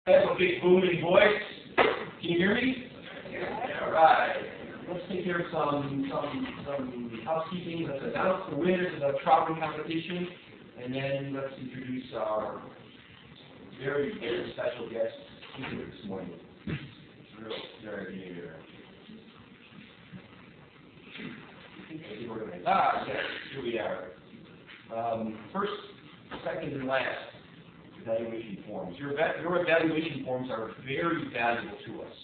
I have a big booming voice. Can you hear me? All right. Let's take care of some housekeeping. Let's announce the winners of the Troutman competition, and then let's introduce our very, very special guest speaker this morning. Real, very here. Yes, here we are. First, second, and last. Evaluation forms. Your evaluation forms are very valuable to us.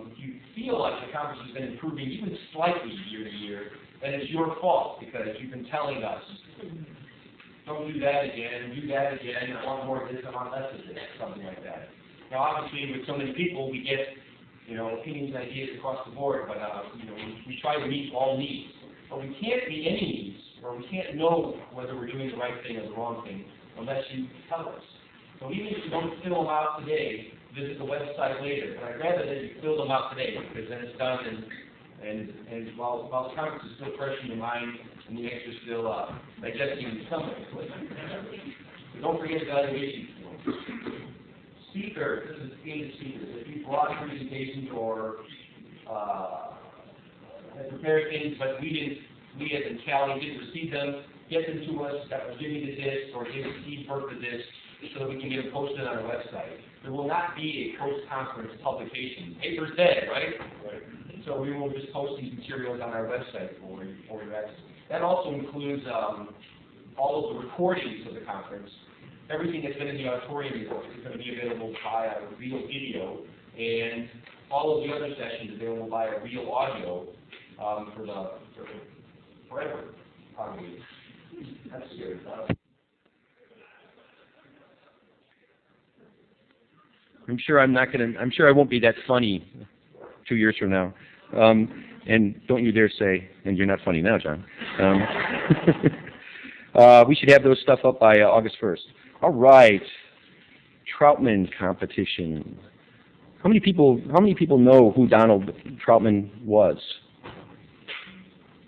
If you feel like the conference has been improving even slightly year to year, then it's your fault because you've been telling us, don't do that again, I want more of this, I want less of this, something like that. Now obviously with so many people we get opinions and ideas across the board, but we try to meet all needs. But we can't meet any needs, or we can't know whether we're doing the right thing or the wrong thing unless you tell us. So even if you don't fill them out today, visit the website later. But I'd rather that you fill them out today because then it's done and while the conference is still fresh in your mind and the answer's still digesting in some way. So don't forget evaluation forms. Speaker, this is the aid of speakers. If you brought presentations or had prepared things, but we as CALI didn't receive them, get them to us, give me the disc, or give Steve Burke the disc, so that we can get them posted on our website. There will not be a post-conference publication. Paper's dead, right? So we will just post these materials on our website for your access. That also includes all of the recordings of the conference. Everything that's been in the auditorium is going to be available via real video, and all of the other sessions available via real audio forever, probably. That's scary. I'm sure I won't be that funny 2 years from now. And don't you dare say, and you're not funny now, John. We should have those stuff up by August 1st. All right. Troutman competition. How many people know who Donald Troutman was?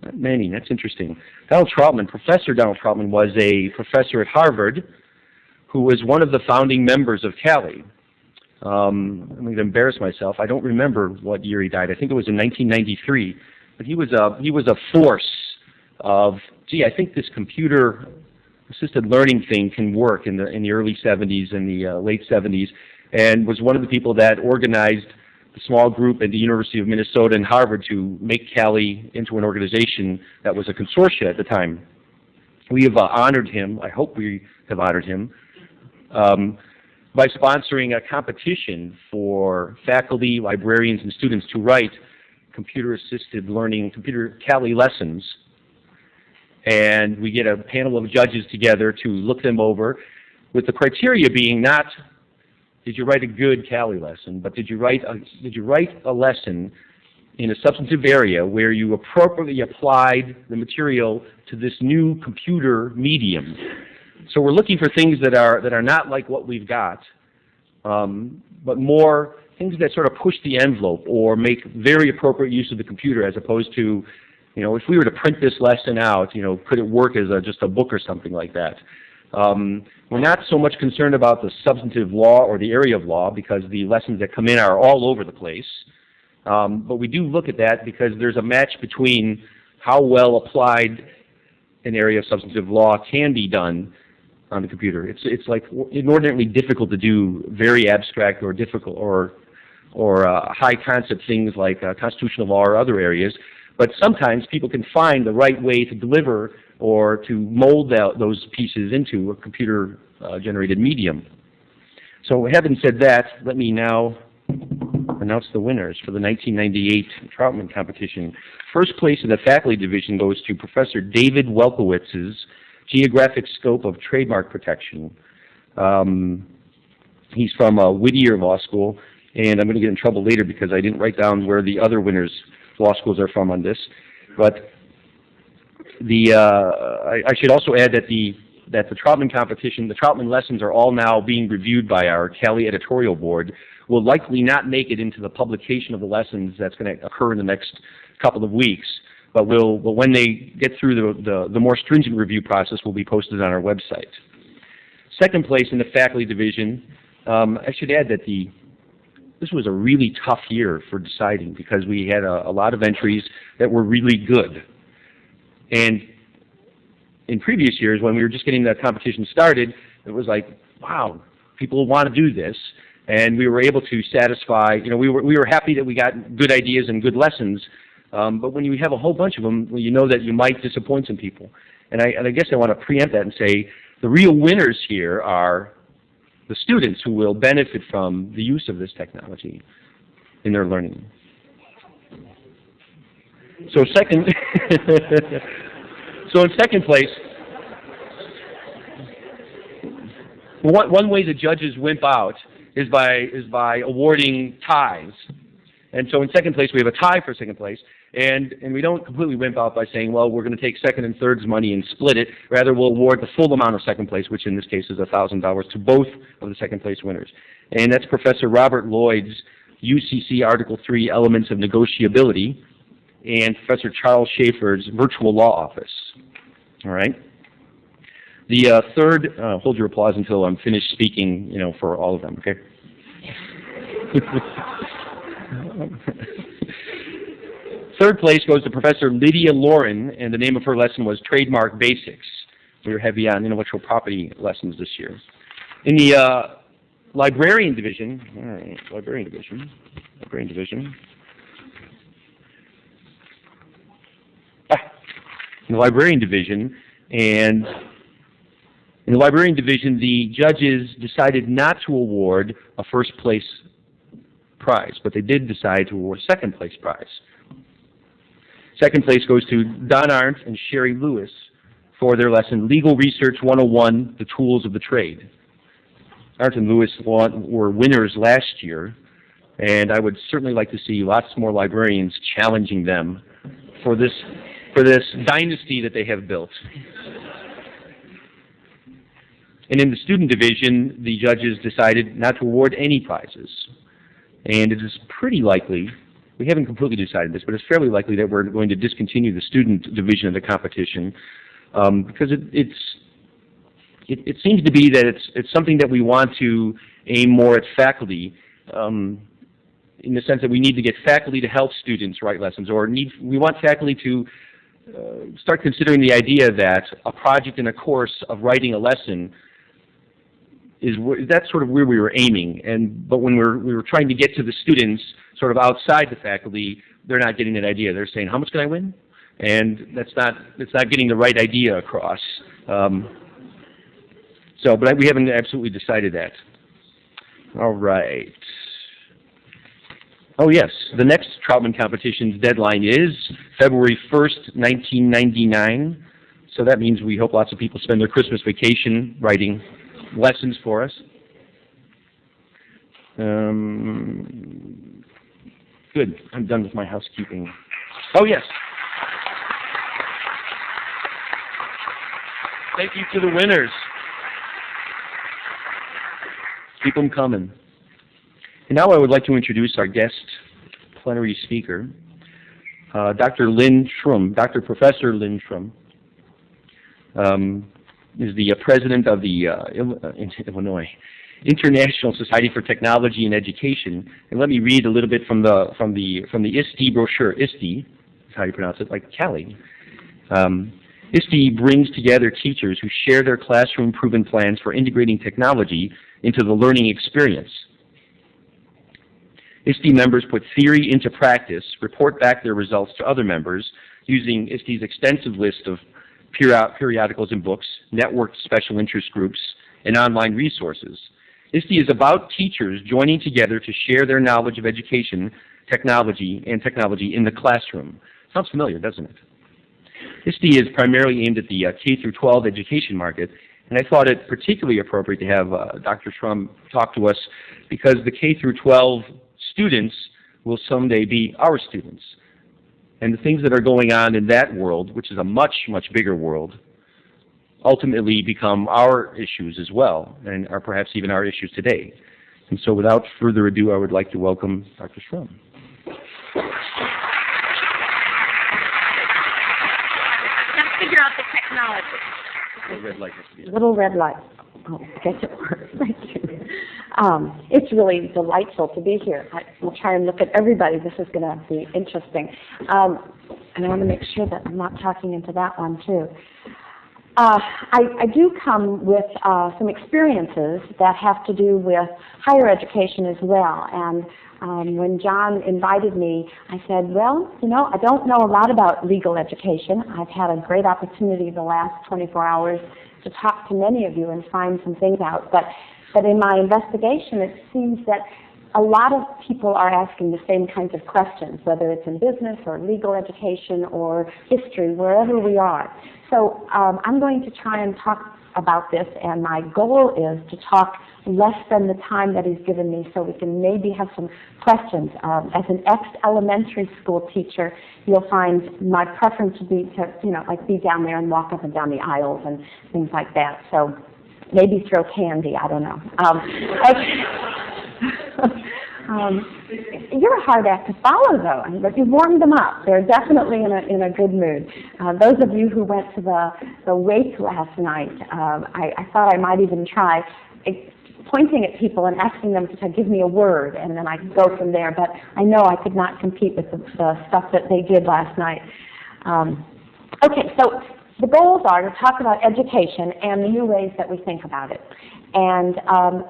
Not many. That's interesting. Professor Donald Troutman was a professor at Harvard who was one of the founding members of CALI. I'm going to embarrass myself. I don't remember what year he died. I think it was in 1993. But he was a force of, I think this computer-assisted learning thing can work in the early 70s and the late 70s, and was one of the people that organized the small group at the University of Minnesota and Harvard to make CALI into an organization that was a consortia at the time. We have honored him, I hope we have honored him, by sponsoring a competition for faculty, librarians, and students to write computer-assisted learning, computer CALI lessons. And we get a panel of judges together to look them over, with the criteria being not did you write a good CALI lesson, but did you write a lesson in a substantive area where you appropriately applied the material to this new computer medium. So we're looking for things that are not like what we've got, but more things that sort of push the envelope or make very appropriate use of the computer, as opposed to, if we were to print this lesson out, could it work as just a book or something like that? We're not so much concerned about the substantive law or the area of law, because the lessons that come in are all over the place. But we do look at that because there's a match between how well applied an area of substantive law can be done on the computer. It's like inordinately difficult to do very abstract or difficult or high concept things like constitutional law or other areas. But sometimes people can find the right way to deliver or to mold those pieces into a computer-generated medium. So having said that, let me now announce the winners for the 1998 Troutman competition. First place in the faculty division goes to Professor David Welkowitz's Geographic Scope of Trademark Protection. He's from Whittier Law School, and I'm going to get in trouble later because I didn't write down where the other winners' law schools are from on this. But I should also add that the Troutman competition, the Troutman lessons are all now being reviewed by our CALI editorial board. Will likely not make it into the publication of the lessons that's going to occur in the next couple of weeks. But when they get through the more stringent review process, will be posted on our website. Second place in the faculty division I should add that this was a really tough year for deciding because we had a lot of entries that were really good. And in previous years, when we were just getting that competition started, it was like, wow, people want to do this. And we were able to satisfy, we were happy that we got good ideas and good lessons. But when you have a whole bunch of them, well, you know that you might disappoint some people. And I guess I want to preempt that and say the real winners here are the students who will benefit from the use of this technology in their learning. So so in second place, one way the judges wimp out is by awarding ties. And so in second place, we have a tie for second place. And we don't completely wimp out by saying, well, we're going to take second and third's money and split it. Rather, we'll award the full amount of second place, which in this case is $1,000, to both of the second place winners. And that's Professor Robert Lloyd's UCC Article 3 Elements of Negotiability and Professor Charles Schaefer's Virtual Law Office. All right? The third, hold your applause until I'm finished speaking, for all of them, okay? Third place goes to Professor Lydia Lauren, and the name of her lesson was Trademark Basics. We were heavy on intellectual property lessons this year. In the librarian division, in the librarian division, the judges decided not to award a first place prize, but they did decide to award a second place prize. Second place goes to Don Arndt and Sherry Lewis for their lesson, Legal Research 101, The Tools of the Trade. Arndt and Lewis were winners last year, and I would certainly like to see lots more librarians challenging them for this dynasty that they have built. And in the student division, the judges decided not to award any prizes. And it is pretty likely, we haven't completely decided this, but it's fairly likely that we're going to discontinue the student division of the competition because it seems to be that it's something that we want to aim more at faculty in the sense that we need to get faculty to help students write lessons, or we want faculty to start considering the idea that a project in a course of writing a lesson that's sort of where we were aiming. But when we were trying to get to the students sort of outside the faculty, they're not getting that idea. They're saying, how much can I win? And that's not getting the right idea across. But we haven't absolutely decided that. All right. Oh yes, the next Troutman competition's deadline is February 1st, 1999. So that means we hope lots of people spend their Christmas vacation writing lessons for us. Good. I'm done with my housekeeping. Oh, yes. Thank you to the winners. Keep them coming. And now I would like to introduce our guest plenary speaker, Dr. Lynne Schrum, Professor Lynne Schrum. Is the president of the Illinois International Society for Technology and Education. And let me read a little bit from the ISTE brochure. ISTE is how you pronounce it, like CALI. ISTE brings together teachers who share their classroom-proven plans for integrating technology into the learning experience. ISTE members put theory into practice, report back their results to other members using ISTE's extensive list of periodicals and books, networked special interest groups, and online resources. ISTE is about teachers joining together to share their knowledge of education, technology in the classroom. Sounds familiar, doesn't it? ISTE is primarily aimed at the K-12 education market, and I thought it particularly appropriate to have Dr. Schrum talk to us because the K-12 students will someday be our students. And the things that are going on in that world, which is a much, much bigger world, ultimately become our issues as well, and are perhaps even our issues today. And so without further ado, I would like to welcome Dr. Schrum. Let's figure out the technology. Little red light has to be on. Little red light. Oh, I guess it works. Thank you. It's really delightful to be here. We'll try and look at everybody. This is going to be interesting. And I want to make sure that I'm not talking into that one, too. I do come with some experiences that have to do with higher education as well. And when John invited me, I said, well, you know, I don't know a lot about legal education. I've had a great opportunity the last 24 hours to talk to many of you and find some things out. But in my investigation, it seems that a lot of people are asking the same kinds of questions, whether it's in business or legal education or history, wherever we are. So I'm going to try and talk about this, and my goal is to talk less than the time that he's given me so we can maybe have some questions. As an ex-elementary school teacher, you'll find my preference would be to, you know, like be down there and walk up and down the aisles and things like that. So maybe throw candy, I don't know. You're a hard act to follow, though, but you've warmed them up. They're definitely in a good mood. Those of you who went to the wake last night, I thought I might even try pointing at people and asking them to give me a word, and then I could go from there. But I know I could not compete with the stuff that they did last night. Okay, so the goals are to talk about education and the new ways that we think about it. And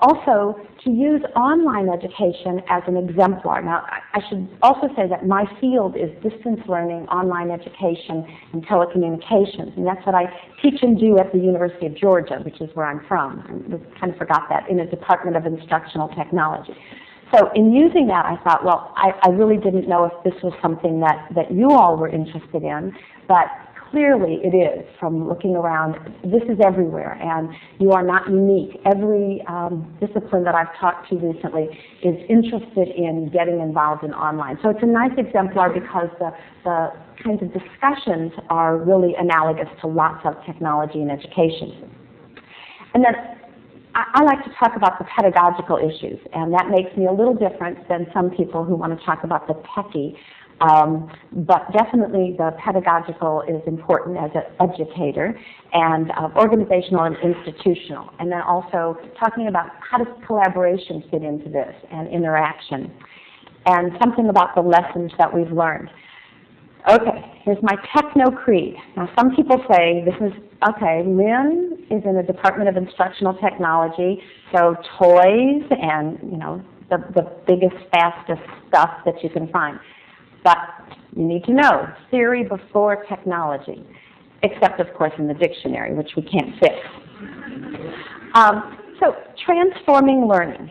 also to use online education as an exemplar. Now, I should also say that my field is distance learning, online education, and telecommunications. And that's what I teach and do at the University of Georgia, which is where I'm from. I kind of forgot that, in a Department of Instructional Technology. So in using that, I thought, well, I really didn't know if this was something that you all were interested in, but clearly it is. From looking around, this is everywhere, and you are not unique. Every discipline that I've talked to recently is interested in getting involved in online. So it's a nice exemplar because the kinds of discussions are really analogous to lots of technology in education. And then I like to talk about the pedagogical issues, and that makes me a little different than some people who want to talk about the techie. But definitely the pedagogical is important as an educator, and organizational and institutional. And then also talking about how does collaboration fit into this, and interaction, and something about the lessons that we've learned. Okay, here's my techno creed. Now some people say this is, okay, Lynne is in the Department of Instructional Technology, so toys and, you know, the biggest, fastest stuff that you can find. But you need to know, theory before technology, except, of course, in the dictionary, which we can't fix. So transforming learning,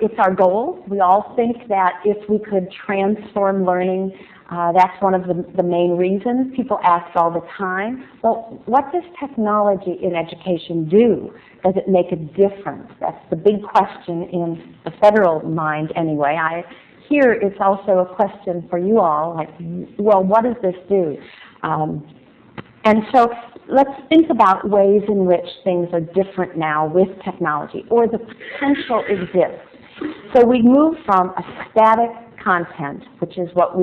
it's our goal. We all think that if we could transform learning, that's one of the main reasons. People ask all the time, well, what does technology in education do? Does it make a difference? That's the big question in the federal mind anyway. Here it's also a question for you all, like, well, what does this do? And so let's think about ways in which things are different now with technology, or the potential exists. So we move from a static content, which is what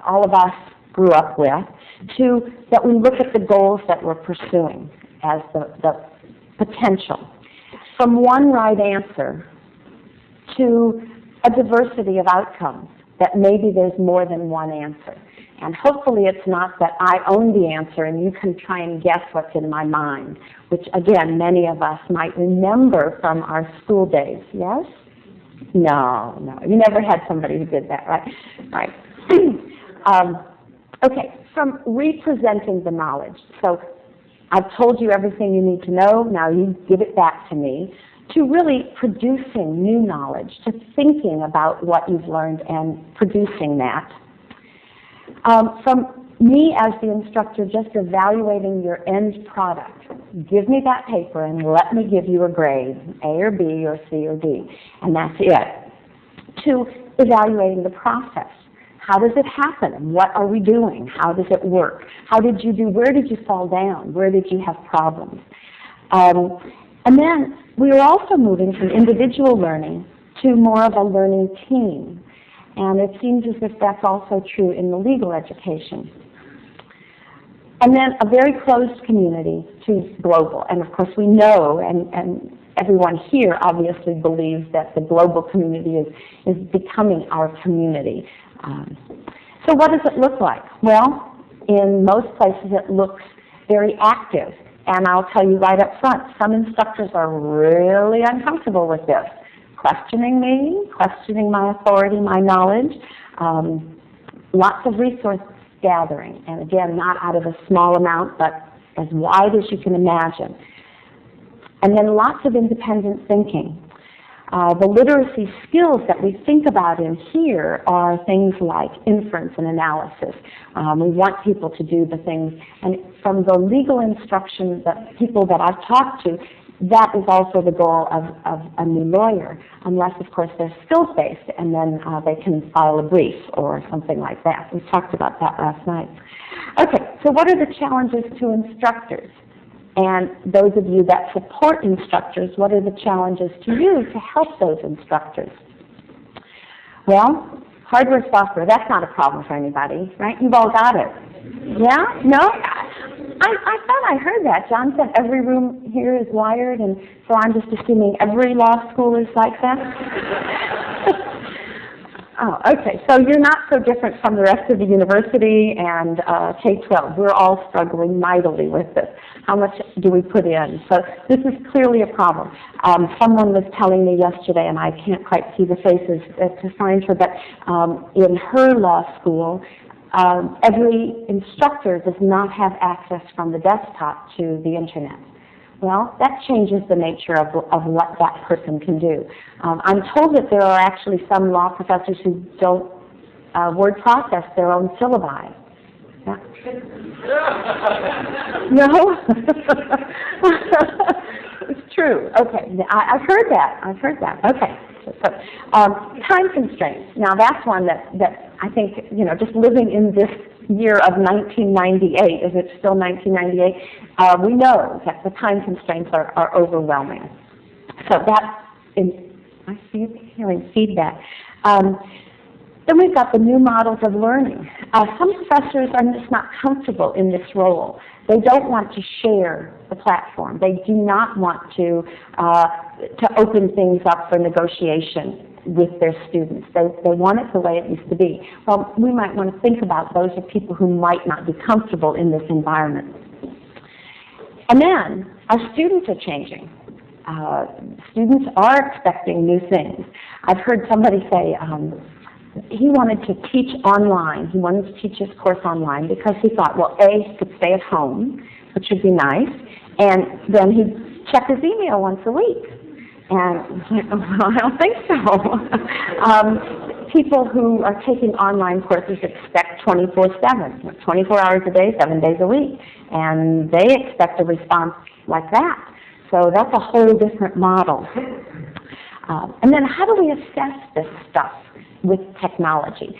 all of us grew up with, to that we look at the goals that we're pursuing as the potential. From one right answer to a diversity of outcomes, that maybe there's more than one answer. And hopefully it's not that I own the answer and you can try and guess what's in my mind, which again, many of us might remember from our school days, yes? No, you never had somebody who did that, right? Right. Okay, from representing the knowledge. So I've told you everything you need to know, now you give it back to me, to really producing new knowledge, to thinking about what you've learned and producing that. From me as the instructor just evaluating your end product. Give me that paper and let me give you a grade, A or B or C or D, and that's it. To evaluating the process. How does it happen? What are we doing? How does it work? How did you do? Where did you fall down? Where did you have problems? And then we are also moving from individual learning to more of a learning team. And it seems as if that's also true in the legal education. And then a very closed community to global. And of course we know, and everyone here obviously believes that the global community is becoming our community. So what does it look like? Well, in most places it looks very active. And I'll tell you right up front, some instructors are really uncomfortable with this. Questioning me, questioning my authority, my knowledge. Lots of resource gathering. And again, not out of a small amount, but as wide as you can imagine. And then lots of independent thinking. The literacy skills that we think about in here are things like inference and analysis. We want people to do the things, and from the legal instruction that people that I've talked to, that is also the goal of a new lawyer, unless, of course, they're skills-based, and then they can file a brief or something like that. We talked about that last night. Okay, so what are the challenges to instructors? And those of you that support instructors, what are the challenges to you to help those instructors? Well, hardware, software, that's not a problem for anybody, right? You've all got it. Yeah? No? I thought I heard that. John said every room here is wired, and so I'm just assuming every law school is like that? Oh, okay. So you're not so different from the rest of the university and K-12. We're all struggling mightily with this. How much do we put in? So this is clearly a problem. Someone was telling me yesterday, and I can't quite see the faces to find her, but in her law school, every instructor does not have access from the desktop to the internet. Well, that changes the nature of what that person can do. I'm told that there are actually some law professors who don't word process their own syllabi. Yeah. No? It's true. Okay. I've heard that. Okay. So, time constraints. Now, that's one that I think, just living in this year of 1998, is it still 1998? We know that the time constraints are overwhelming. So I see you hearing feedback. Then we've got the new models of learning. Some professors are just not comfortable in this role. They don't want to share the platform. They do not want to open things up for negotiation with their students. They want it the way it used to be. Well, we might want to think about those are people who might not be comfortable in this environment. And then our students are changing. Students are expecting new things. I've heard somebody say he wanted to teach online. He wanted to teach his course online because he thought, well, A, he could stay at home, which would be nice, and then he'd check his email once a week. And well, I don't think so. People who are taking online courses expect 24/7, 24 hours a day, 7 days a week, and they expect a response like that. So that's a whole different model. And then how do we assess this stuff with technology?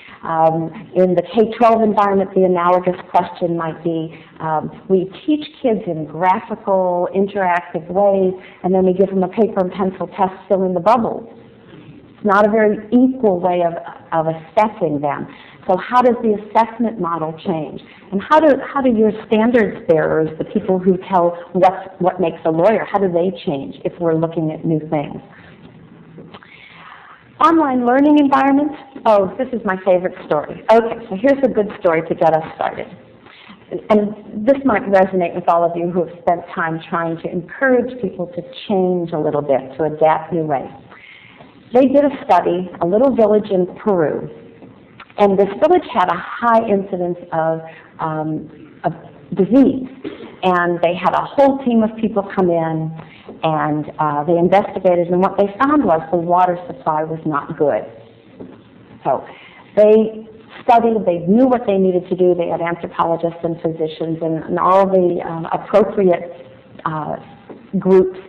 In the K-12 environment, the analogous question might be, we teach kids in graphical, interactive ways, and then we give them a paper and pencil test fill in the bubbles. It's not a very equal way of assessing them. So how does the assessment model change? And how do your standards bearers, the people who tell what makes a lawyer, how do they change if we're looking at new things? Online learning environments. Oh, this is my favorite story. Okay, so here's a good story to get us started. And this might resonate with all of you who have spent time trying to encourage people to change a little bit, to adapt new ways. They did a study, a little village in Peru, and this village had a high incidence of disease. And they had a whole team of people come in, and they investigated, and what they found was the water supply was not good. So they studied, they knew what they needed to do. They had anthropologists and physicians and all the appropriate groups,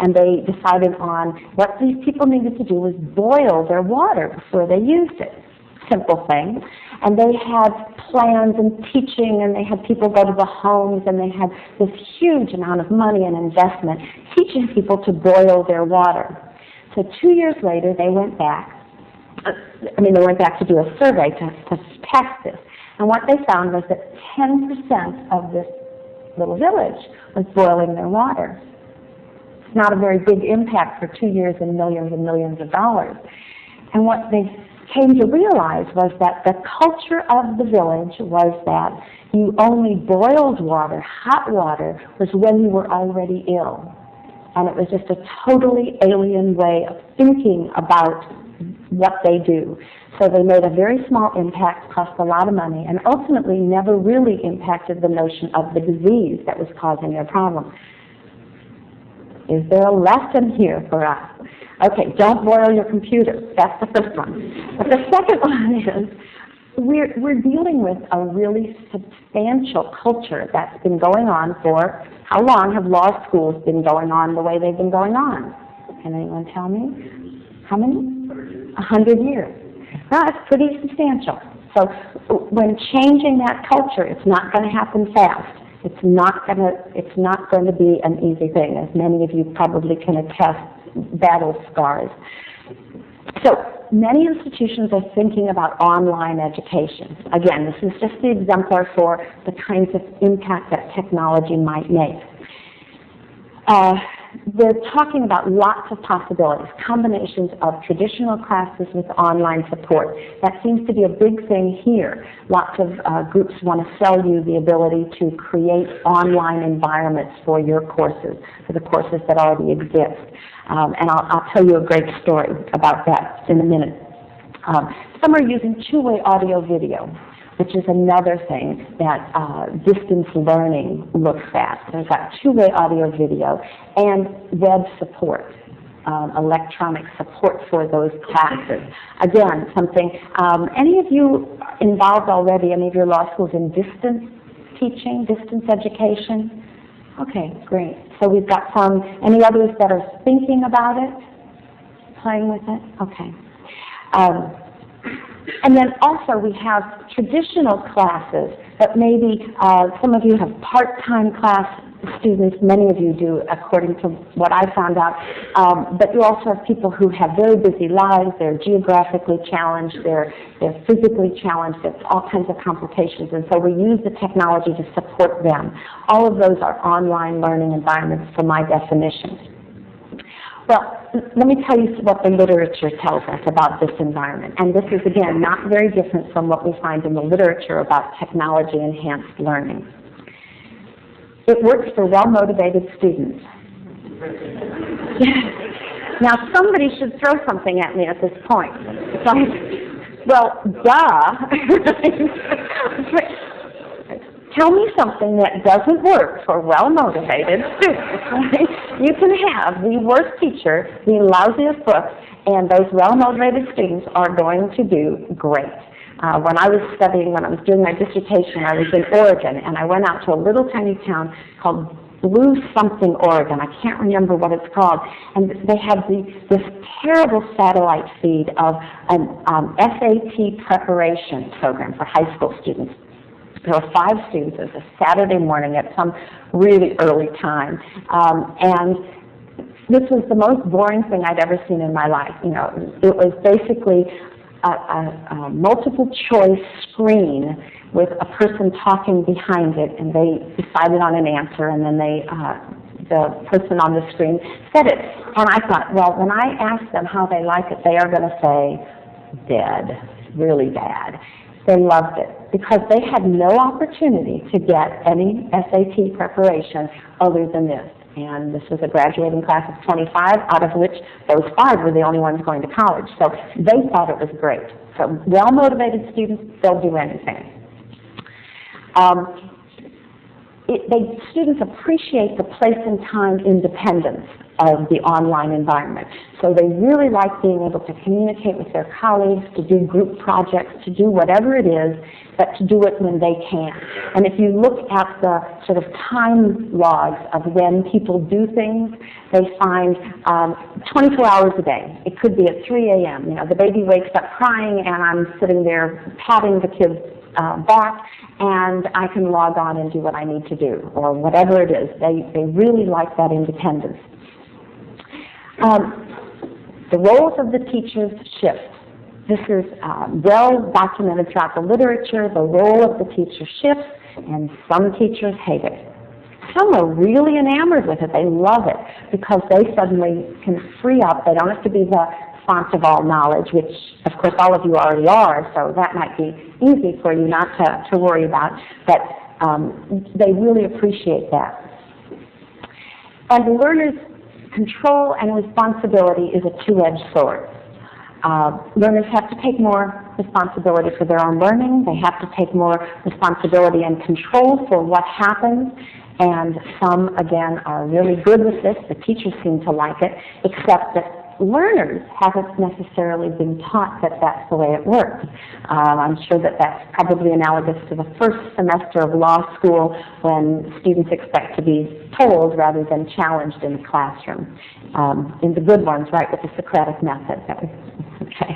and they decided on what these people needed to do was boil their water before they used it. Simple thing. And they had plans and teaching, and they had people go to the homes, and they had this huge amount of money and investment teaching people to boil their water. So 2 years later, they went back. They went back to do a survey to test this. And what they found was that 10% of this little village was boiling their water. It's not a very big impact for 2 years and millions of dollars. And what they came to realize was that the culture of the village was that you only boiled water, hot water, was when you were already ill. And it was just a totally alien way of thinking about what they do. So they made a very small impact, cost a lot of money, and ultimately never really impacted the notion of the disease that was causing their problem. Is there a lesson here for us? Okay, don't boil your computer. That's the first one. But the second one is we're dealing with a really substantial culture that's been going on for, how long have law schools been going on the way they've been going on? Can anyone tell me? How many? 100 years. That's pretty substantial. So when changing that culture, it's not going to happen fast. It's not going to be an easy thing, as many of you probably can attest, battle scars. So many institutions are thinking about online education. Again, this is just the exemplar for the kinds of impact that technology might make. They're talking about lots of possibilities, combinations of traditional classes with online support. That seems to be a big thing here. Lots of groups want to sell you the ability to create online environments for your courses, for the courses that already exist. And I'll tell you a great story about that in a minute. Some are using two-way audio video, which is another thing that distance learning looks at. There's got two-way audio video and web support, electronic support for those classes. Again, something, any of you involved already, any of your law schools in distance teaching, distance education? Okay, great. So we've got some, any others that are thinking about it, playing with it? Okay. And then also we have traditional classes, but maybe some of you have part-time class students, many of you do, according to what I found out. But you also have people who have very busy lives, they're geographically challenged, they're physically challenged, there's all kinds of complications, and so we use the technology to support them. All of those are online learning environments for my definition. Well, let me tell you what the literature tells us about this environment. And this is, again, not very different from what we find in the literature about technology-enhanced learning. It works for well-motivated students. Now, somebody should throw something at me at this point. It's like, well, duh. Tell me something that doesn't work for well-motivated students. You can have the worst teacher, the lousiest book, and those well-motivated students are going to do great. When I was doing my dissertation, I was in Oregon, and I went out to a little tiny town called Blue something, Oregon. I can't remember what it's called. And they had this terrible satellite feed of an SAT preparation program for high school students. There were 5 students. It was a Saturday morning at some really early time. And this was the most boring thing I'd ever seen in my life. You know, it was basically a multiple choice screen with a person talking behind it, and they decided on an answer, and then the person on the screen said it. And I thought, well, when I ask them how they like it, they are going to say, dead, really bad. They loved it because they had no opportunity to get any SAT preparation other than this. And this was a graduating class of 25, out of which those 5 were the only ones going to college. So they thought it was great. So well-motivated students, they'll do anything. Students appreciate the place and time independence of the online environment. So they really like being able to communicate with their colleagues, to do group projects, to do whatever it is, but to do it when they can. And if you look at the sort of time logs of when people do things, they find 24 hours a day. It could be at 3 a.m. You know, the baby wakes up crying, and I'm sitting there patting the kid's back, and I can log on and do what I need to do, or whatever it is. They really like that independence. The roles of the teachers shift. This is well documented throughout the literature. The role of the teacher shifts, and some teachers hate it. some are really enamored with it. They love it because they suddenly can free up. They don't have to be the font of all knowledge, which, of course, all of you already are, so that might be easy for you not to worry about. But they really appreciate that. And learners' control and responsibility is a two-edged sword. Learners have to take more responsibility for their own learning. They have to take more responsibility and control for what happens. And some, again, are really good with this. The teachers seem to like it, except that learners haven't necessarily been taught that that's the way it works. I'm sure that that's probably analogous to the first semester of law school when students expect to be told rather than challenged in the classroom. In the good ones, right, with the Socratic method. Okay.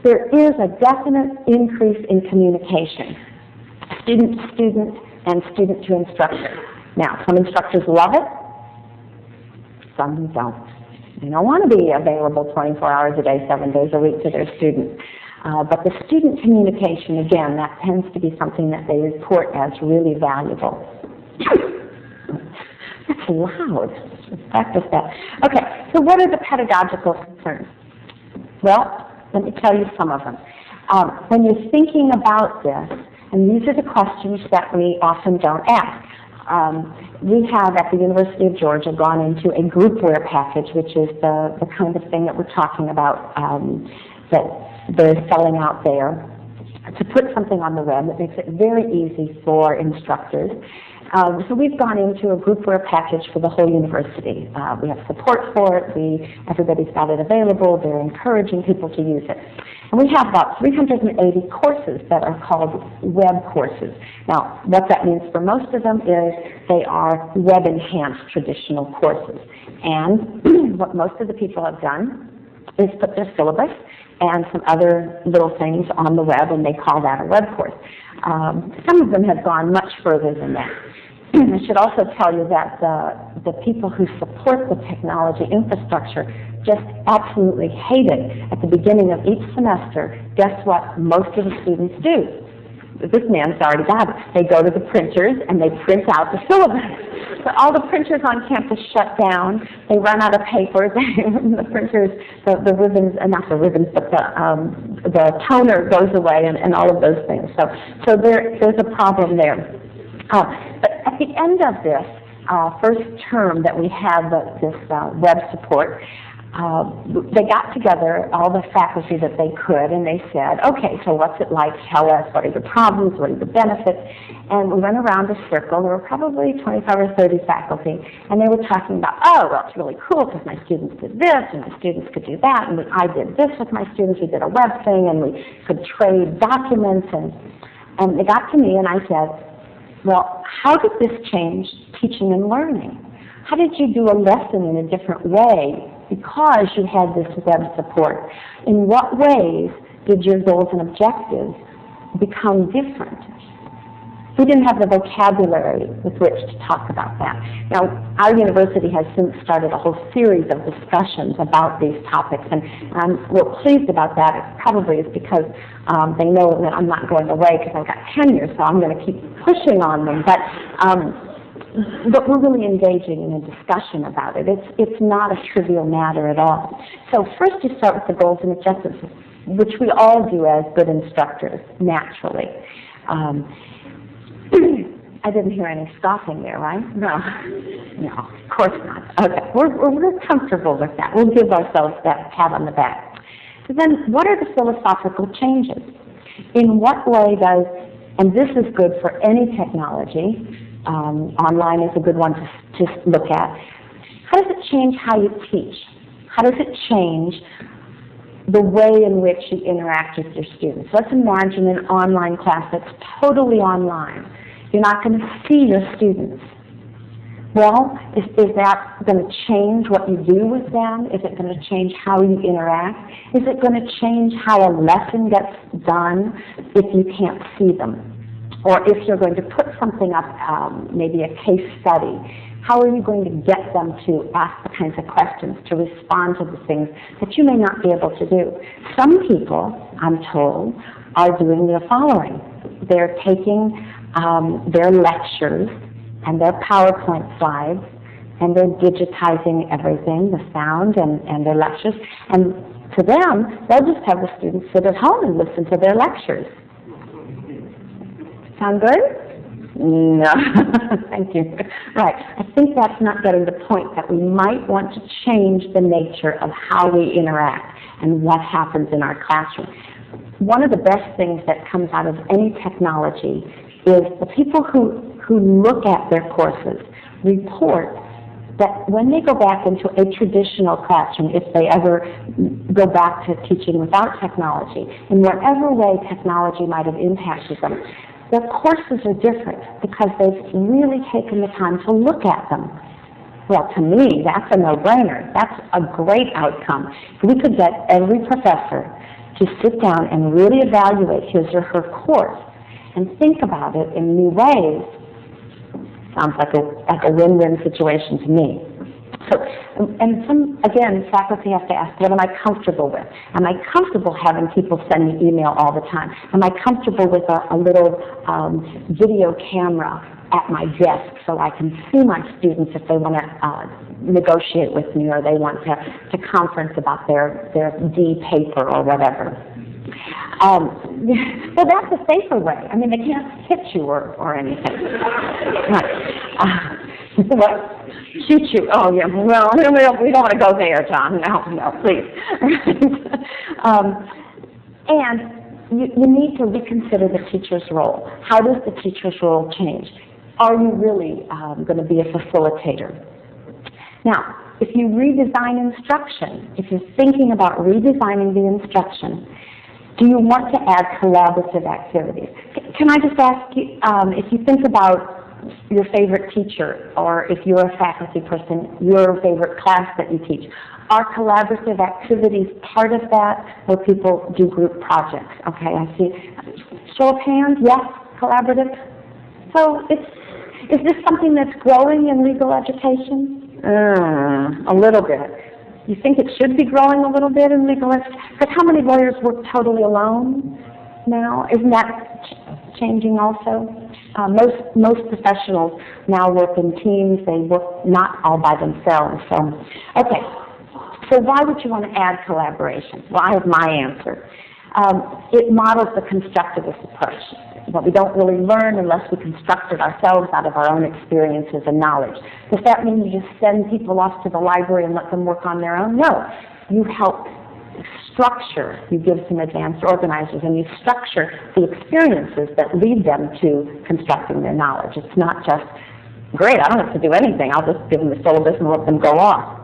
There is a definite increase in communication, student to student and student to instructor. Now, some instructors love it, some don't. They don't want to be available 24 hours a day, 7 days a week to their students. But the student communication, again, that tends to be something that they report as really valuable. That's loud. Let's practice that. Okay, so what are the pedagogical concerns? Well, let me tell you some of them. When you're thinking about this, and these are the questions that we often don't ask. We have at the University of Georgia gone into a groupware package, which is the kind of thing that we're talking about that they're selling out there, to put something on the web that makes it very easy for instructors. So we've gone into a groupware package for the whole university. We have support for it. Everybody's got it available. They're encouraging people to use it. And we have about 380 courses that are called web courses. Now, what that means for most of them is they are web-enhanced traditional courses. And what most of the people have done is put their syllabus and some other little things on the web, and they call that a web course. Some of them have gone much further than that. I should also tell you that the people who support the technology infrastructure just absolutely hate it. At the beginning of each semester, guess what most of the students do? This man's already got it. They go to the printers and they print out the syllabus. So all the printers on campus shut down. They run out of paper. The printers, the ribbons, not the ribbons, but the toner goes away and all of those things. So there's a problem there. But at the end of this first term that we have this web support, they got together, all the faculty that they could, and they said, okay, so what's it like? Tell us, what are the problems, what are the benefits? And we went around a circle. There were probably 25 or 30 faculty, and they were talking about, oh, well, it's really cool because my students did this, and my students could do that, and I did this with my students. We did a web thing, and we could trade documents, and they got to me, and I said, well, how did this change teaching and learning? How did you do a lesson in a different way because you had this web support? In what ways did your goals and objectives become different? We didn't have the vocabulary with which to talk about that. Now, our university has since started a whole series of discussions about these topics, and I'm real pleased about that. It probably is because they know that I'm not going away because I've got tenure, so I'm going to keep pushing on them. But we're really engaging in a discussion about it. It's not a trivial matter at all. So first you start with the goals and objectives, which we all do as good instructors, naturally. I didn't hear any scoffing there, right? No, of course not. Okay, we're comfortable with that. We'll give ourselves that pat on the back. So then, what are the philosophical changes? In what way does, and this is good for any technology, online is a good one to look at, how does it change how you teach? How does it change the way in which you interact with your students? Let's imagine an online class that's totally online. You're not going to see your students. Well, is that going to change what you do with them? Is it going to change how you interact? Is it going to change how a lesson gets done if you can't see them? Or if you're going to put something up, maybe a case study, how are you going to get them to ask the kinds of questions, to respond to the things that you may not be able to do? Some people, I'm told, are doing the following. They're taking their lectures and their PowerPoint slides, and they're digitizing everything, the sound and their lectures. And to them, they'll just have the students sit at home and listen to their lectures. Sound good? No. Thank you. Right. I think that's not getting the point, that we might want to change the nature of how we interact and what happens in our classroom. One of the best things that comes out of any technology is the people who look at their courses report that when they go back into a traditional classroom, if they ever go back to teaching without technology, in whatever way technology might have impacted them, their courses are different because they've really taken the time to look at them. Well, to me, that's a no-brainer. That's a great outcome. If we could get every professor to sit down and really evaluate his or her course and think about it in new ways, sounds like a win-win situation to me. So, and again, faculty have to ask, what am I comfortable with? Am I comfortable having people send me email all the time? Am I comfortable with a little video camera at my desk so I can see my students if they want to negotiate with me or they want to conference about their D paper or whatever? Well, that's a safer way. I mean, they can't hit you or anything. What? Shoot you. Oh, yeah. Well, we don't want to go there, John. No, please. And you need to reconsider the teacher's role. How does the teacher's role change? Are you really going to be a facilitator? Now, if you redesign instruction, if you're thinking about redesigning the instruction, do you want to add collaborative activities? Can I just ask you, if you think about your favorite teacher, or if you're a faculty person, your favorite class that you teach, are collaborative activities part of that, where people do group projects? Okay, I see. Show of hands, yes, collaborative. So is this something that's growing in legal education? A little bit. You think it should be growing a little bit in legal education? But how many lawyers work totally alone now? Isn't that changing also? Most professionals now work in teams. They work not all by themselves. Okay. So why would you want to add collaboration? Well, I have my answer. It models the constructivist approach, that we don't really learn unless we construct it ourselves out of our own experiences and knowledge. Does that mean you just send people off to the library and let them work on their own? No. You help structure. You give some advanced organizers, and you structure the experiences that lead them to constructing their knowledge. It's not just, great, I don't have to do anything. I'll just give them the syllabus and let them go off.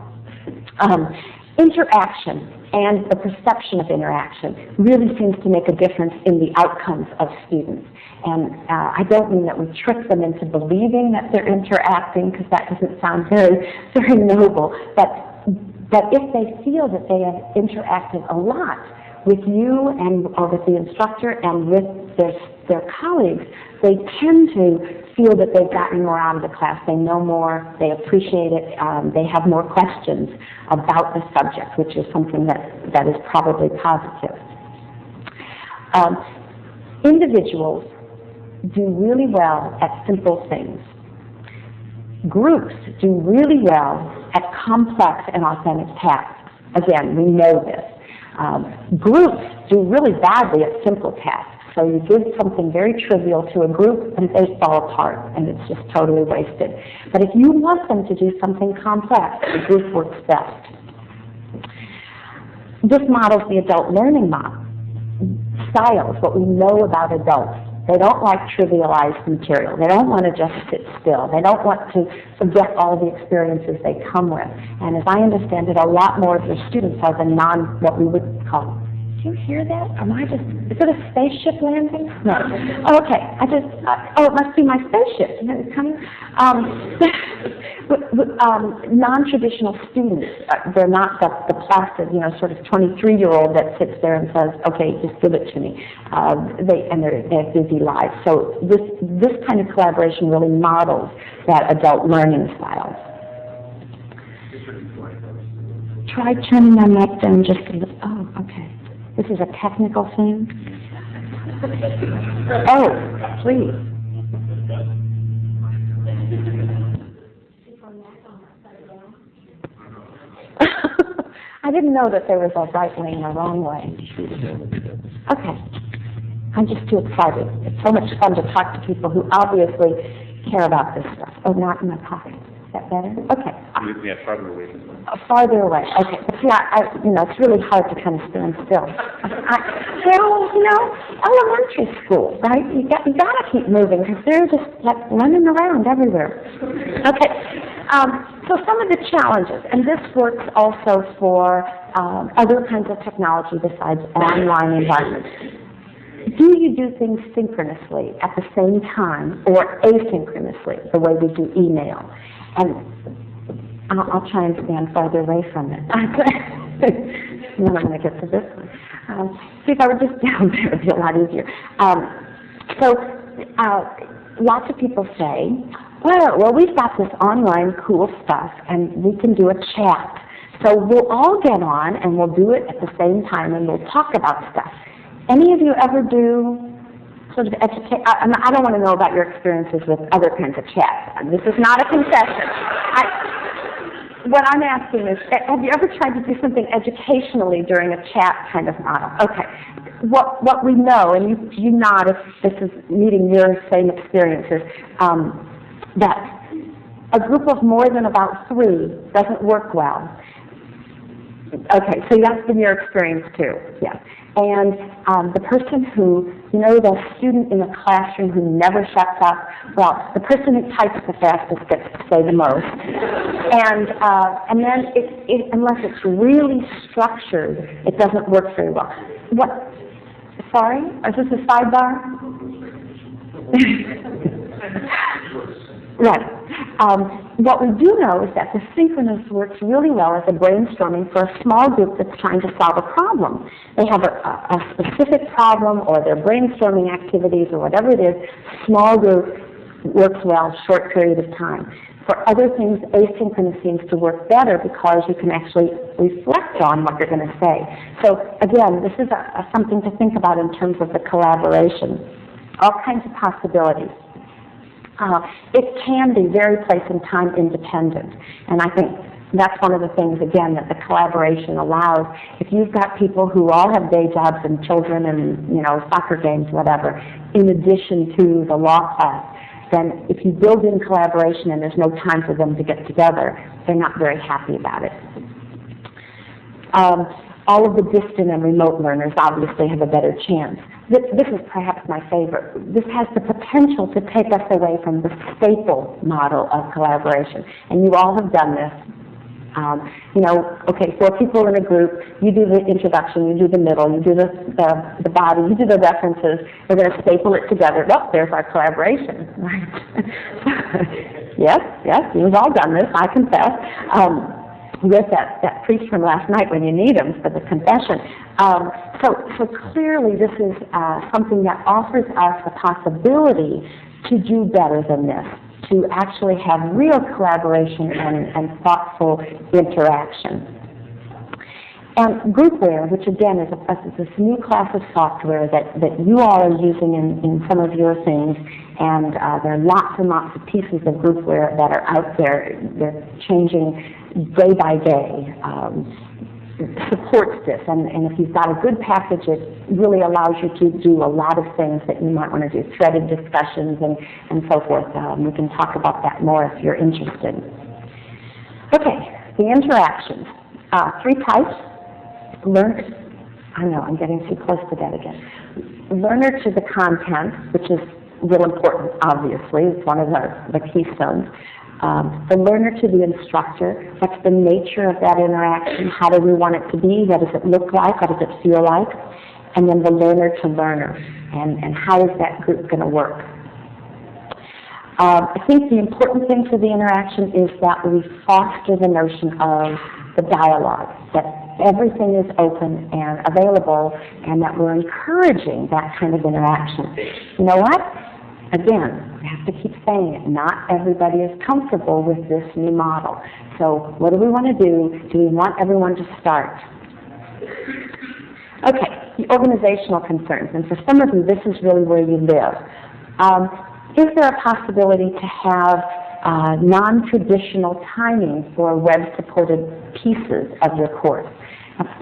Interaction and the perception of interaction really seems to make a difference in the outcomes of students. And I don't mean that we trick them into believing that they're interacting, because that doesn't sound very, very noble, but if they feel that they have interacted a lot with you or with the instructor and with their colleagues, they tend to feel that they've gotten more out of the class. They know more, they appreciate it, they have more questions about the subject, which is something that is probably positive. Individuals do really well at simple things. Groups do really well at complex and authentic tasks. Again, we know this. Groups do really badly at simple tasks. So you give something very trivial to a group and they fall apart and it's just totally wasted. But if you want them to do something complex, the group works best. This models the adult learning styles, what we know about adults. They don't like trivialized material. They don't want to just sit still. They don't want to forget all the experiences they come with. And as I understand it, a lot more of their students are the what we would call, do you hear that? Is it a spaceship landing? No. Oh, okay. It must be my spaceship. You know, it's coming. Non-traditional students, they're not the placid, sort of 23-year-old that sits there and says, okay, just give it to me. They have busy lives. So this kind of collaboration really models that adult learning style. Try turning my mic down just a little. Oh, okay. This is a technical thing? Oh, please. didn't know that there was a right way and a wrong way. Okay. I'm just too excited. It's so much fun to talk to people who obviously care about this stuff. Oh, not in my pocket. Is that better? Okay. Yeah, farther away. Farther away. Okay. But see, it's really hard to kind of stand still. Elementary school, right? You got to keep moving because they're just like running around everywhere. Okay. So some of the challenges, and this works also for other kinds of technology besides online environments. Do you do things synchronously at the same time or asynchronously, the way we do email? And I'll try and stand farther away from it. Then I'm going to get to this one. See, if I were just down there, it would be a lot easier. Lots of people say, well, we've got this online cool stuff, and we can do a chat. So we'll all get on, and we'll do it at the same time, and we'll talk about stuff. Any of you ever do sort of educate? I don't want to know about your experiences with other kinds of chats. This is not a confession. What I'm asking is, have you ever tried to do something educationally during a chat kind of model? Okay. What we know, and you nod if this is meeting your same experiences, that a group of more than about 3 doesn't work well. Okay, so that's been your experience too, yes. And the person who, the student in the classroom who never shuts up, well, the person who types the fastest gets to say the most. And then unless it's really structured, it doesn't work very well. What? Sorry? Is this a sidebar? Right. What we do know is that the synchronous works really well as a brainstorming for a small group that's trying to solve a problem. They have a specific problem, or their brainstorming activities, or whatever it is. Small group works well, short period of time. For other things, asynchronous seems to work better because you can actually reflect on what you're going to say. So again, this is something to think about in terms of the collaboration. All kinds of possibilities. It can be very place and time independent, and I think that's one of the things, again, that the collaboration allows. If you've got people who all have day jobs and children and, soccer games, whatever, in addition to the law class, then if you build in collaboration and there's no time for them to get together, they're not very happy about it. All of the distant and remote learners obviously have a better chance. This is perhaps my favorite. This has the potential to take us away from the staple model of collaboration. And you all have done this. Okay, 4 people in a group, you do the introduction, you do the middle, you do the body, you do the references, we're going to staple it together. Oh, there's our collaboration. Yes, you've all done this, I confess. With that priest from last night when you need him for the confession. So clearly this is something that offers us the possibility to do better than this, to actually have real collaboration and thoughtful interaction. And Groupware, which again is this new class of software that you all are using in some of your things, and there are lots and lots of pieces of Groupware that are out there. They're changing day by day. Supports this, and if you've got a good package, it really allows you to do a lot of things that you might want to do, threaded discussions and so forth. We can talk about that more if you're interested. Okay, the interactions. 3 types. I know, I'm getting too close to that again. Learner to the content, which is real important, obviously. It's one of the keystones. The learner to the instructor, what's the nature of that interaction? How do we want it to be? What does it look like? What does it feel like? And then the learner to learner, and how is that group going to work? I think the important thing for the interaction is that we foster the notion of the dialogue, that everything is open and available, and that we're encouraging that kind of interaction. You know what? Again, we have to keep saying it. Not everybody is comfortable with this new model. So what do we want to do? Do we want everyone to start? Okay, the organizational concerns. And for some of you, this is really where you live. Is there a possibility to have non-traditional timing for web-supported pieces of your course?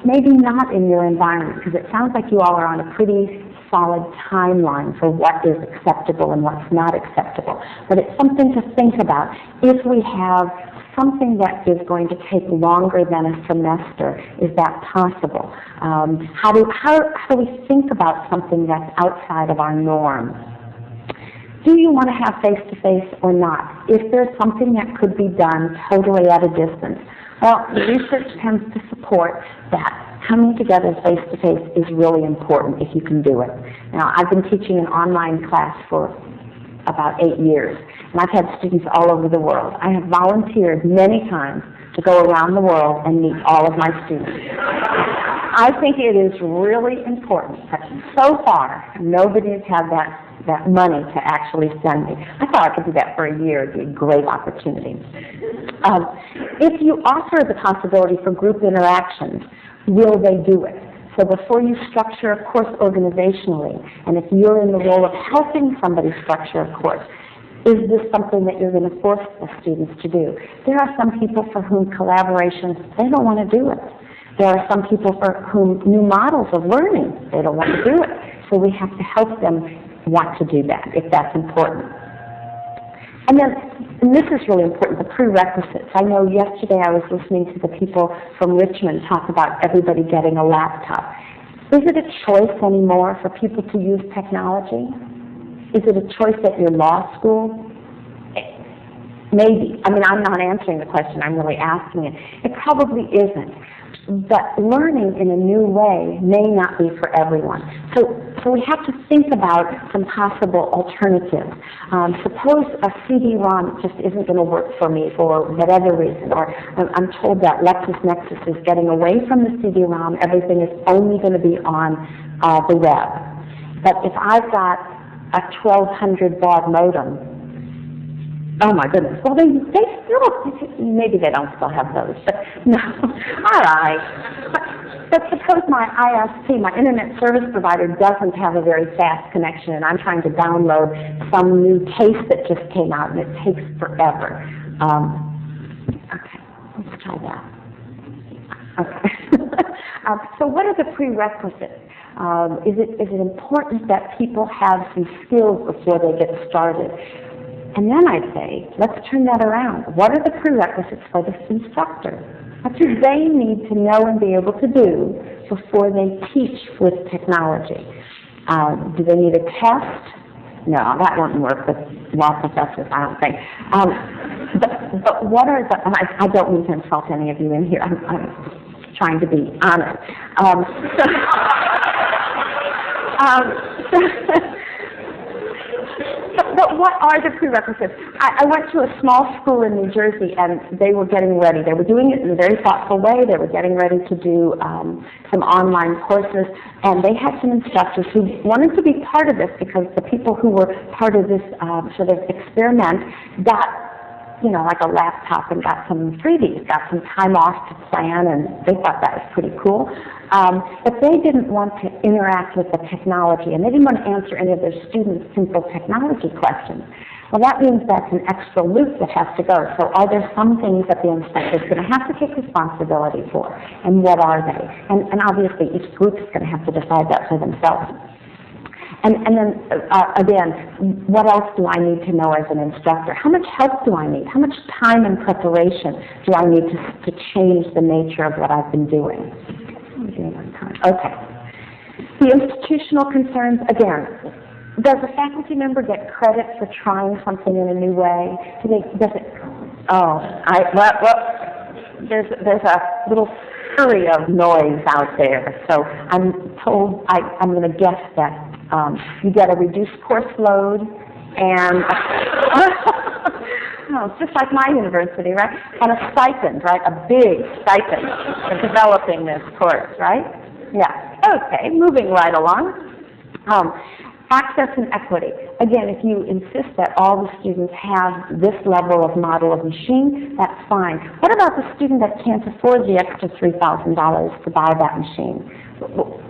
maybe not in your environment, because it sounds like you all are on a pretty solid timeline for what is acceptable and what's not acceptable. But it's something to think about. If we have something that is going to take longer than a semester, is that possible? How do we think about something that's outside of our norm? Do you want to have face-to-face or not? If there's something that could be done totally at a distance, well, the research tends to support that coming together face-to-face is really important if you can do it. Now, I've been teaching an online class for about 8 years, and I've had students all over the world. I have volunteered many times to go around the world and meet all of my students. I think it is really important, but so far, nobody has had that money to actually send me. I thought I could do that for a year. It would be a great opportunity. If you offer the possibility for group interactions, will they do it? So before you structure a course organizationally, and if you're in the role of helping somebody structure a course, is this something that you're going to force the students to do? There are some people for whom collaboration, they don't want to do it. There are some people for whom new models of learning, they don't want to do it. So we have to help them want to do that, if that's important. And then, and this is really important, the prerequisites. I know yesterday I was listening to the people from Richmond talk about everybody getting a laptop. Is it a choice anymore for people to use technology? Is it a choice at your law school? Maybe. I mean, I'm not answering the question, I'm really asking it. It probably isn't. But learning in a new way may not be for everyone. So we have to think about some possible alternatives. Suppose a CD-ROM just isn't going to work for me for whatever reason, or I'm told that LexisNexis is getting away from the CD-ROM, everything is only going to be on the web. But if I've got a 1200 baud modem, oh my goodness, well they still, maybe they don't still have those, but no, all right. But suppose my ISP, my internet service provider, doesn't have a very fast connection and I'm trying to download some new case that just came out and it takes forever. Okay, let's try that. Okay. So what are the prerequisites? Is it important that people have some skills before they get started? And then I'd say, let's turn that around. What are the prerequisites for this instructor? What do they need to know and be able to do before they teach with technology? Do they need a test? No, that won't work with law professors, I don't think. But what are the, and I don't mean to insult any of you in here, I'm trying to be honest. But what are the prerequisites? I went to a small school in New Jersey, and they were getting ready. They were doing it in a very thoughtful way. They were getting ready to do some online courses, and they had some instructors who wanted to be part of this because the people who were part of this sort of experiment got, you know, like a laptop and got some freebies, got some time off to plan, and they thought that was pretty cool. But they didn't want to interact with the technology, and they didn't want to answer any of their students' simple technology questions. Well, that means that's an extra loop that has to go. So are there some things that the instructor is going to have to take responsibility for, and what are they? And obviously, each group is going to have to decide that for themselves. And then, again, what else do I need to know as an instructor? How much help do I need? How much time and preparation do I need to change the nature of what I've been doing? Okay. The institutional concerns, again, does a faculty member get credit for trying something in a new way? There's a little flurry of noise out there, so I'm told, I'm going to guess that you get a reduced course load and it's just like my university, right? And a stipend, right? A big stipend for developing this course, right? Yeah. Okay, moving right along. Access and equity. Again, if you insist that all the students have this level of model of machine, that's fine. What about the student that can't afford the extra $3,000 to buy that machine?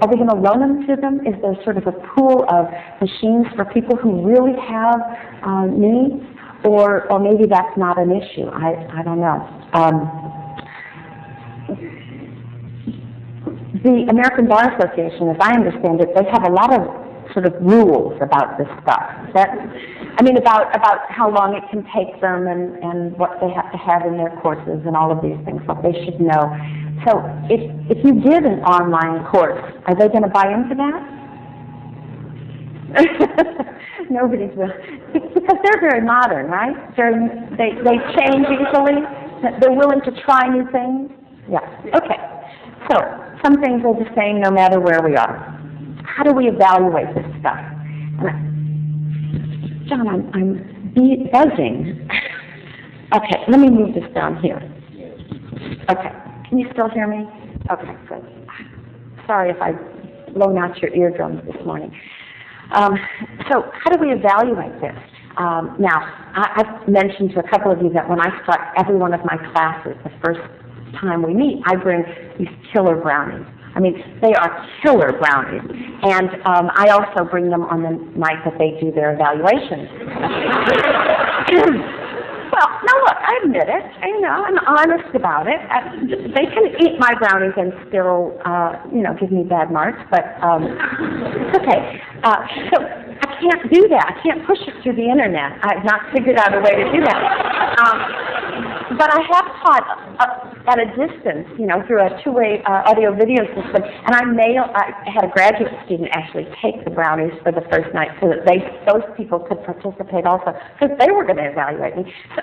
Are we going to loan them to them? Is there sort of a pool of machines for people who really have needs? Or maybe that's not an issue. I don't know. The American Bar Association, as I understand it, they have a lot of sort of rules about this stuff. About how long it can take them and what they have to have in their courses and all of these things, what they should know. So if you did an online course, are they going to buy into that? Nobody's will. Because they're very modern, right? They change easily. They're willing to try new things. Yeah. Okay. So some things are the same no matter where we are. How do we evaluate this stuff? John, I'm buzzing. Okay, let me move this down here. Okay. Can you still hear me? Okay, good. Sorry if I've blown out your eardrums this morning. So how do we evaluate this? Now, I've mentioned to a couple of you that when I start every one of my classes, the first time we meet, I bring these killer brownies. I mean, they are killer brownies. And I also bring them on the night that they do their evaluations. Well, now look, I admit it. I'm honest about it. They can eat my brownies and still, give me bad marks, but it's okay. So I can't do that. I can't push it through the internet. I've not figured out a way to do that. But I have taught at a distance, through a two-way audio-video system, and I had a graduate student actually take the brownies for the first night so that those people could participate also, because they were going to evaluate me. So,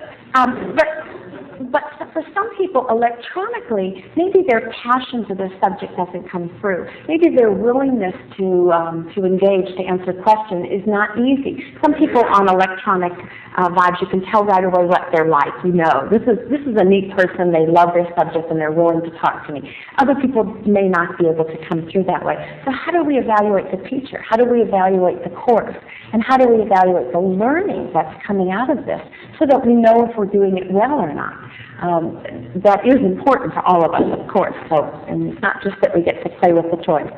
but for some people, electronically, maybe their passion for their subject doesn't come through. Maybe their willingness to engage, to answer questions is not easy. Some people on electronic vibes, you can tell right away what they're like. This is a neat person. They love their subject and they're willing to talk to me. Other people may not be able to come through that way. So how do we evaluate the teacher? How do we evaluate the course? And how do we evaluate the learning that's coming out of this so that we know if we're doing it well or not? That is important to all of us, of course. And it's not just that we get to play with the toys.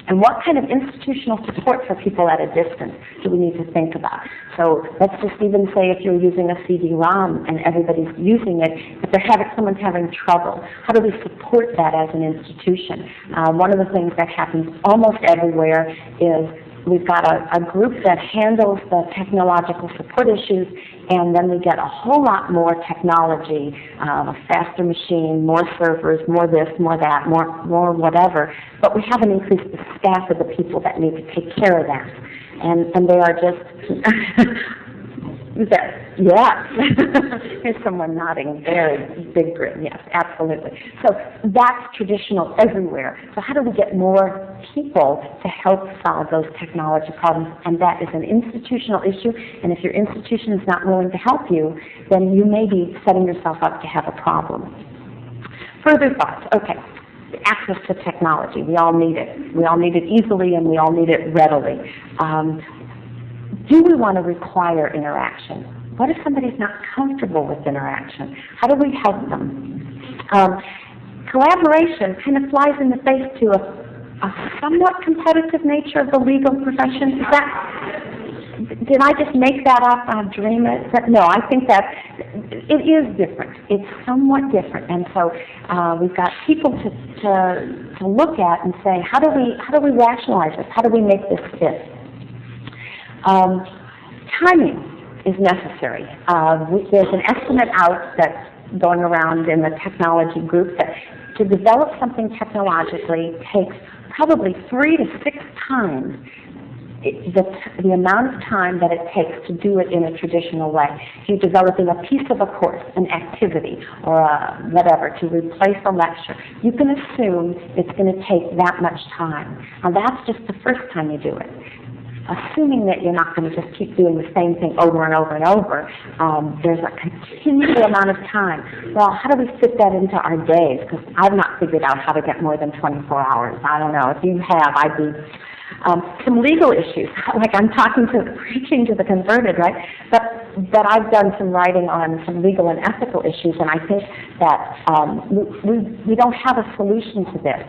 And what kind of institutional support for people at a distance do we need to think about? So let's just even say if you're using a CD-ROM and everybody's using it, if someone's having trouble, how do we support that as an institution? One of the things that happens almost everywhere is we've got a group that handles the technological support issues, and then we get a whole lot more technology, a faster machine, more servers, more this, more that, more whatever. But we haven't increased the staff of the people that need to take care of that. And they are just... Yes. Here's someone nodding. Very big grin. Yes, absolutely. So that's traditional everywhere. So how do we get more people to help solve those technology problems? And that is an institutional issue. And if your institution is not willing to help you, then you may be setting yourself up to have a problem. Further thoughts. Okay. Access to technology. We all need it. We all need it easily and we all need it readily. Do we want to require interaction? What if somebody's not comfortable with interaction? How do we help them? Collaboration kind of flies in the face to a somewhat competitive nature of the legal profession. Did I just make that up? Dream it? No, I think that it is different. It's somewhat different, and so we've got people to look at and say, how do we rationalize this? How do we make this fit? Timing is necessary. There's an estimate out that's going around in the technology group that to develop something technologically takes probably 3 to 6 times the amount of time that it takes to do it in a traditional way. If you're developing a piece of a course, an activity, or whatever, to replace a lecture, you can assume it's going to take that much time. Now that's just the first time you do it. Assuming that you're not going to just keep doing the same thing over and over and over, there's a continual amount of time. Well, how do we fit that into our days? Because I've not figured out how to get more than 24 hours. I don't know. If you have, I'd be... some legal issues, like I'm preaching to the converted, right? But I've done some writing on some legal and ethical issues, and I think that we don't have a solution to this.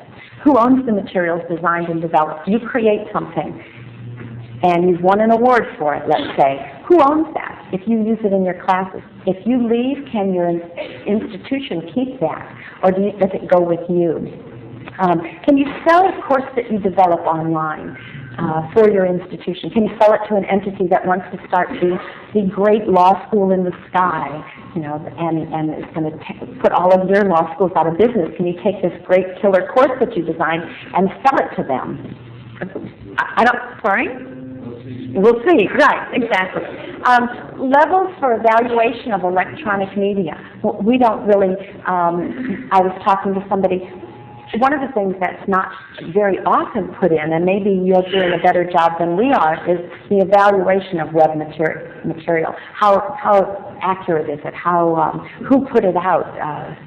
Who owns the materials designed and developed? You create something, and you've won an award for it, let's say. Who owns that if you use it in your classes? If you leave, can your institution keep that, or does it go with you? Can you sell a course that you develop online for your institution? Can you sell it to an entity that wants to start the great law school in the sky, you know, and is going to put all of your law schools out of business? Can you take this great killer course that you designed and sell it to them? Sorry? We'll see, right, exactly. Levels for evaluation of electronic media. We don't really, I was talking to somebody, one of the things that's not very often put in, and maybe you're doing a better job than we are, is the evaluation of web material. How accurate is it? Who put it out?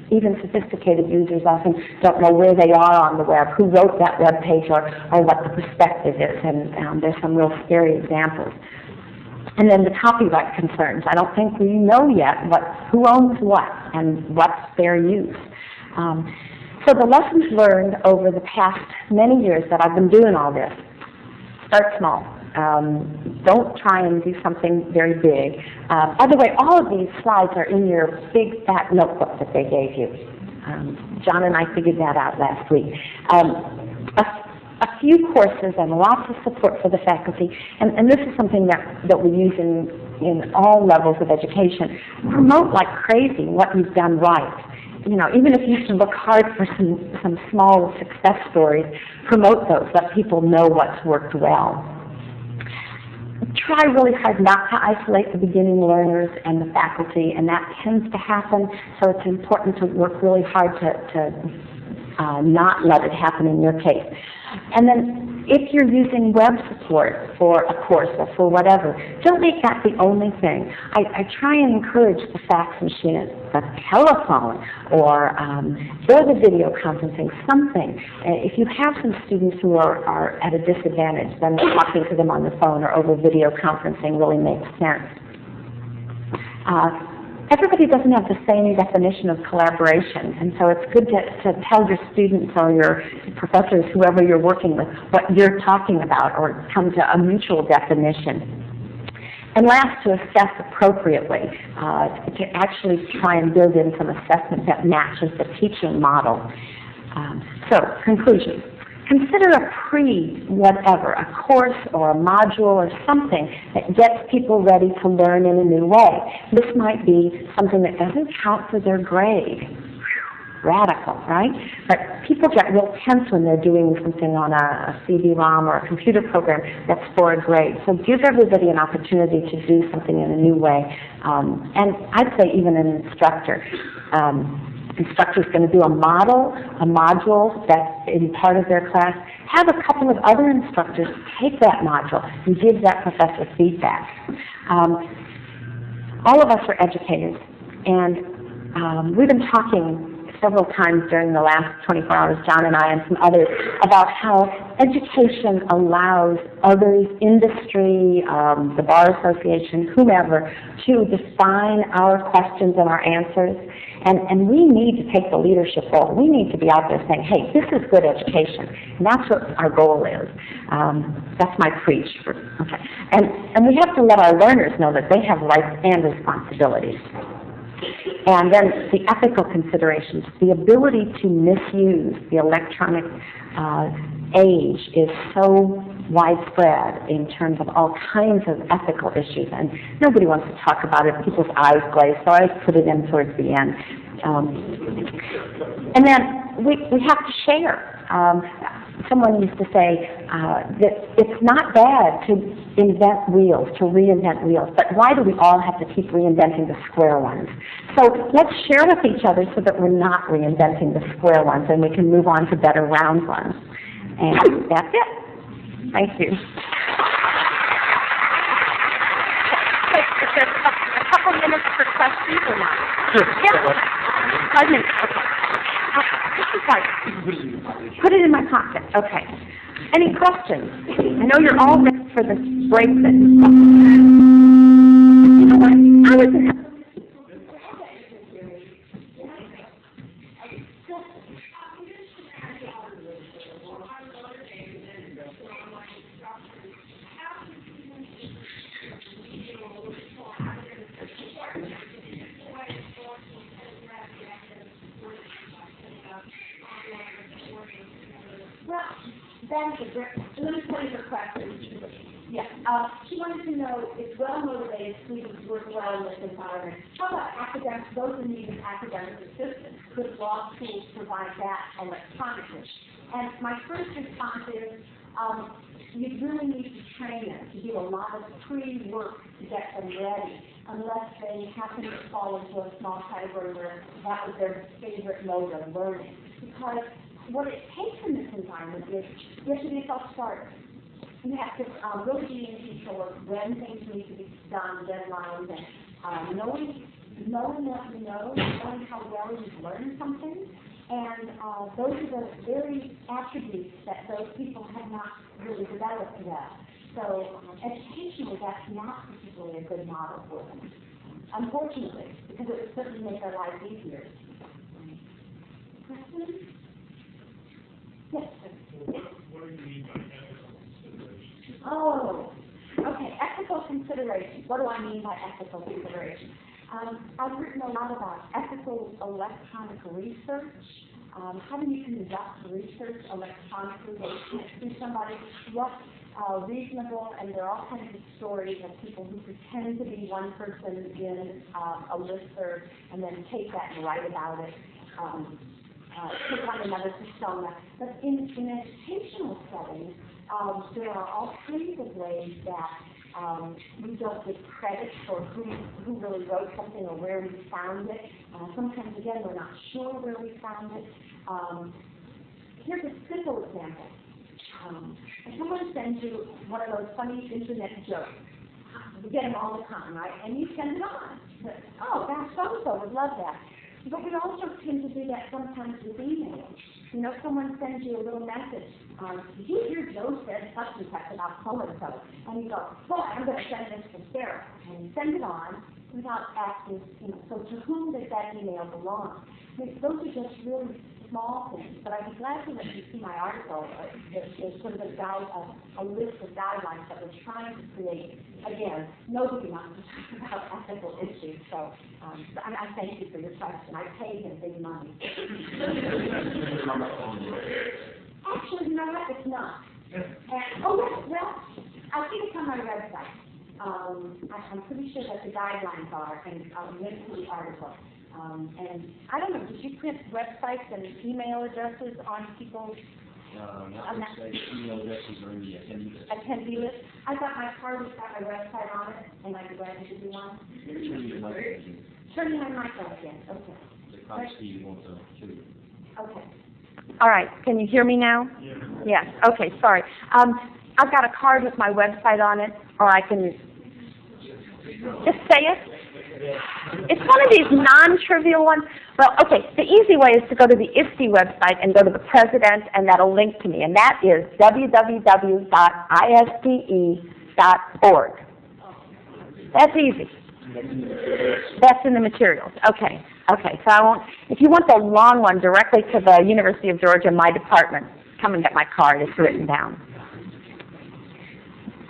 Even sophisticated users often don't know where they are on the web, who wrote that web page, or what the perspective is, and there's some real scary examples. And then the copyright concerns. I don't think we know yet who owns what and what's fair use. So the lessons learned over the past many years that I've been doing all this: start small. Don't try and do something very big. By the way, all of these slides are in your big fat notebook that they gave you. John and I figured that out last week. A few courses and lots of support for the faculty, and this is something that we use in all levels of education. Promote like crazy what you've done right. You know, even if you can look hard for some small success stories, promote those. Let people know what's worked well. Try really hard not to isolate the beginning learners and the faculty, and that tends to happen, so it's important to work really hard to not let it happen in your case. And then if you're using web support for a course or for whatever, don't make that the only thing. I try and encourage the fax machine, the telephone, or the video conferencing, something. If you have some students who are at a disadvantage, then talking to them on the phone or over video conferencing really makes sense. Everybody doesn't have the same definition of collaboration, and so it's good to tell your students or your professors, whoever you're working with, what you're talking about, or come to a mutual definition. And last, to assess appropriately, to actually try and build in some assessment that matches the teaching model. So, conclusion. Consider a pre-whatever, a course or a module or something that gets people ready to learn in a new way. This might be something that doesn't count for their grade. Radical, right? But people get real tense when they're doing something on a CD-ROM or a computer program that's for a grade. So give everybody an opportunity to do something in a new way. And I'd say even an instructor. Instructor's going to do a module that's in part of their class. Have a couple of other instructors take that module and give that professor feedback. All of us are educators, and we've been talking several times during the last 24 hours, John and I and some others, about how education allows others, industry, the Bar Association, whomever, to define our questions and our answers. And we need to take the leadership role. We need to be out there saying, hey, this is good education. And that's what our goal is. That's my preach. Okay. And we have to let our learners know that they have rights and responsibilities. And then the ethical considerations. The ability to misuse the electronic age is so widespread in terms of all kinds of ethical issues, and nobody wants to talk about it. People's eyes glaze, so I put it in towards the end. And then we have to share. Someone used to say that it's not bad to invent wheels, to reinvent wheels, but why do we all have to keep reinventing the square ones? So let's share with each other so that we're not reinventing the square ones and we can move on to better round ones. And that's it. Thank you. Is there a couple minutes for questions or not? Sure. Yeah. 5 minutes. Okay. Put it in my pocket. Okay. Any questions? I know you're all ready for the break that you know what? I was is a question. Yeah, she wanted to know if well-motivated students work well in this environment. How about academic, those in need of academic assistance? Could law schools provide that electronically? And my first response is, you really need to train them to do a lot of pre-work to get them ready, unless they happen to fall into a small category where that was their favorite mode of learning. Because what it takes in this environment is you have to be a self-starter. You have to really be in control of when things need to be done, deadlines, and knowing what you know, knowing how well you've learned something. And those are the very attributes that those people have not really developed well. So educationally, that's not particularly a good model for them, unfortunately, because it would certainly make our lives easier. Questions? Yes, sir. What do you mean by ethical consideration? Oh, okay. Ethical consideration. What do I mean by ethical consideration? I've written a lot about ethical electronic research. How do you conduct research electronically to somebody? What's reasonable? And there are all kinds of stories of people who pretend to be one person in a listserv and then take that and write about it. Take on another persona. But in educational settings, there are all kinds of ways that we don't give credit for who really wrote something or where we found it. Sometimes, again, we're not sure where we found it. Here's a simple example. If someone sends you one of those funny internet jokes, we get them all the time, right? And you send it on. But, oh, gosh, so-and-so would love that. But we also tend to do that sometimes with emails. You know, someone sends you a little message. Did you hear Joe said such and such about so-and-so? And you go, boy, I'm going to send this to Sarah. And you send it on without asking, so to whom does that email belong? I mean, those are just really small things. But I'd be glad to let you see my article. There's sort of a list of guidelines that we're trying to create. Again, nobody wants to talk about ethical issues. So I thank you for your question. I paid him big money. Actually, you know what? It's not. Well, I think it's on my website. I'm pretty sure that the guidelines are, and I'll link to the article. And I don't know, did you print websites and email addresses on people's email addresses are in the attendee list. attendee list? I got my card, it's got my website on it, and I'd be glad to give you one. Turn my mic on again, okay. The cost Steve wants to show you. Okay. All right, can you hear me now? Yeah. Yes, okay, sorry. I've got a card with my website on it, or I can just say it. It's one of these non-trivial ones. Well, okay, the easy way is to go to the ISTE website and go to the president, and that'll link to me, and that is www.isde.org. That's easy. That's in the materials. Okay, okay, so I won't, if you want the long one directly to the University of Georgia, my department, come and get my card. It's written down.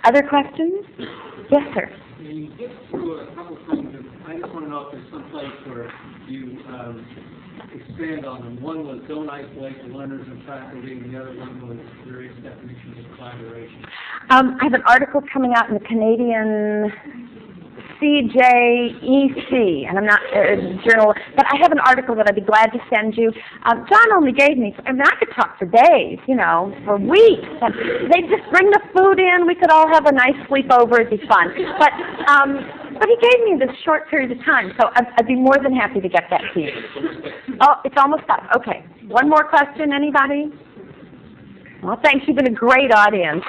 Other questions? Yes, sir. You get through a couple things, and I just want to know if there's some place where you expand on them. One was don't isolate the learners and faculty, and the other one was various definitions of collaboration. I have an article coming out in the Canadian CJEC, and I'm not a journal, but I have an article that I'd be glad to send you. John only gave me, I mean, I could talk for days, for weeks. And they'd just bring the food in. We could all have a nice sleepover. It'd be fun. But he gave me this short period of time, so I'd be more than happy to get that to you. Oh, it's almost up. Okay. One more question, anybody? Well, thanks. You've been a great audience.